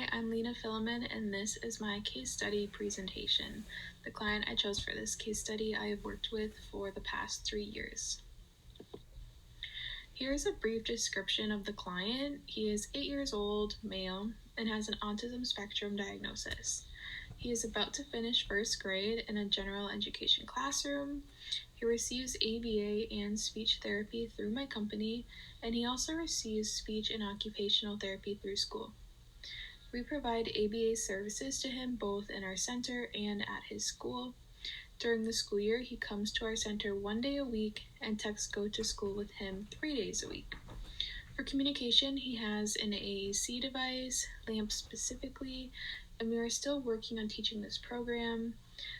Hi, I'm Lena Philemon, and this is my case study presentation. The client I chose for this case study I have worked with for the past 3 years. Here's a brief description of the client. He is 8 years old, male, and has an autism spectrum diagnosis. He is about to finish first grade in a general education classroom. He receives ABA and speech therapy through my company, and he also receives speech and occupational therapy through school. We provide ABA services to him both in our center and at his school. During the school year, he comes to our center 1 day a week, and techs go to school with him 3 days a week. For communication, he has an AAC device, LAMP specifically, and we are still working on teaching this program.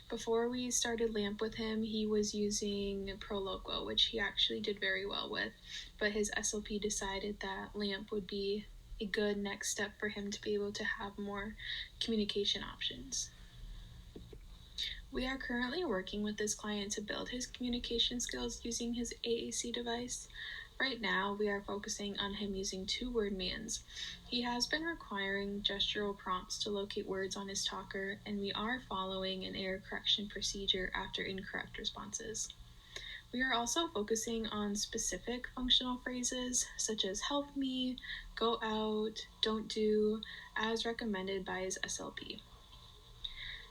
Before we started LAMP with him, he was using Proloquo, which he actually did very well with, but his SLP decided that LAMP would be a good next step for him to be able to have more communication options. We are currently working with this client to build his communication skills using his AAC device. Right now, we are focusing on him using 2-word mands. He has been requiring gestural prompts to locate words on his talker, and we are following an error correction procedure after incorrect responses. We are also focusing on specific functional phrases such as help me, go out, don't do, as recommended by his SLP.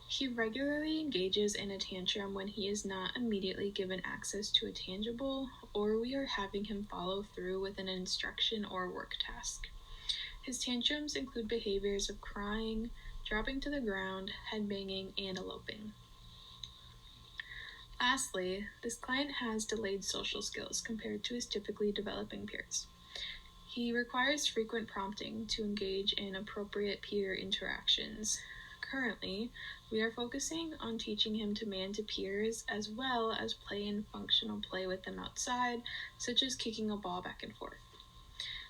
He regularly engages in a tantrum when he is not immediately given access to a tangible, or we are having him follow through with an instruction or work task. His tantrums include behaviors of crying, dropping to the ground, headbanging, and eloping. Lastly, this client has delayed social skills compared to his typically developing peers. He requires frequent prompting to engage in appropriate peer interactions. Currently, we are focusing on teaching him to man to peers as well as play in functional play with them outside, such as kicking a ball back and forth.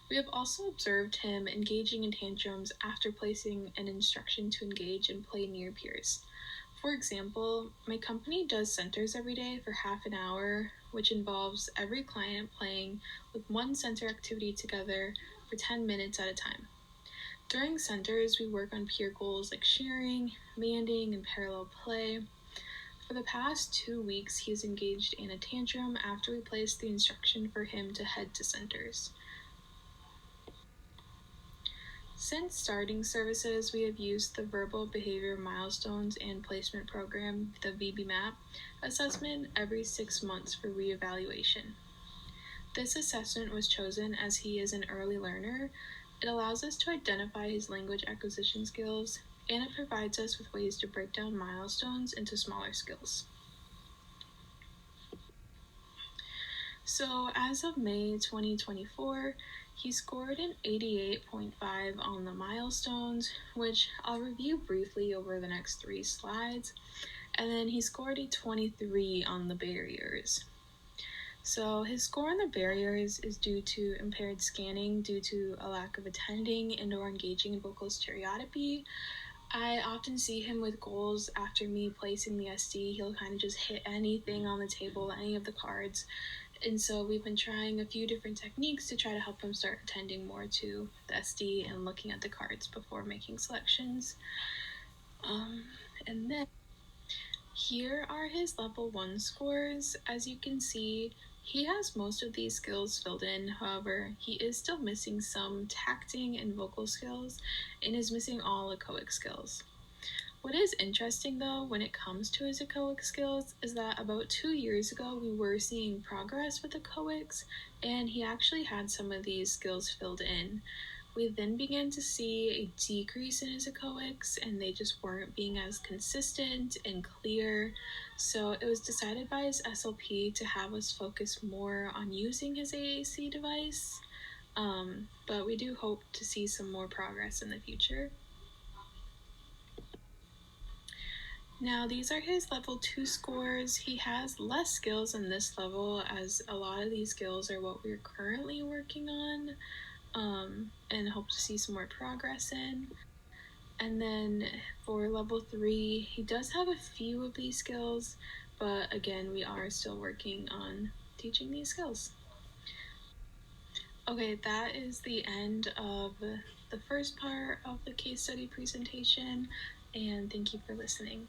We have also observed him engaging in tantrums after placing an instruction to engage and play near peers. For example, my company does centers every day for half an hour, which involves every client playing with one center activity together for 10 minutes at a time. During centers, we work on peer goals like sharing, manding, and parallel play. For the past 2 weeks, he has engaged in a tantrum after we placed the instruction for him to head to centers. Since starting services, we have used the Verbal Behavior Milestones and Placement Program, the VBMAP, assessment every 6 months for reevaluation. This assessment was chosen as he is an early learner. It allows us to identify his language acquisition skills, and it provides us with ways to break down milestones into smaller skills. So as of May 2024, he scored an 88.5 on the milestones, which I'll review briefly over the next 3 slides, and then he scored a 23 on the barriers. So his score on the barriers is due to impaired scanning due to a lack of attending and or engaging in vocal stereotypy. I often see him with goals after me placing the SD. He'll kind of just hit anything on the table, any of the cards. And so we've been trying a few different techniques to try to help him start attending more to the SD and looking at the cards before making selections. And then here are his level 1 scores. As you can see, he has most of these skills filled in. However, he is still missing some tacting and vocal skills and is missing all echoic skills. What is interesting though when it comes to his echoic skills is that about 2 years ago we were seeing progress with echoics, and he actually had some of these skills filled in. We then began to see a decrease in his echoics, and they just weren't being as consistent and clear. So it was decided by his SLP to have us focus more on using his AAC device, but we do hope to see some more progress in the future. Now, these are his level 2 scores. He has less skills in this level, as a lot of these skills are what we're currently working on, and hope to see some more progress in. And then for level 3, he does have a few of these skills, but again, we are still working on teaching these skills. Okay, that is the end of the first part of the case study presentation, and thank you for listening.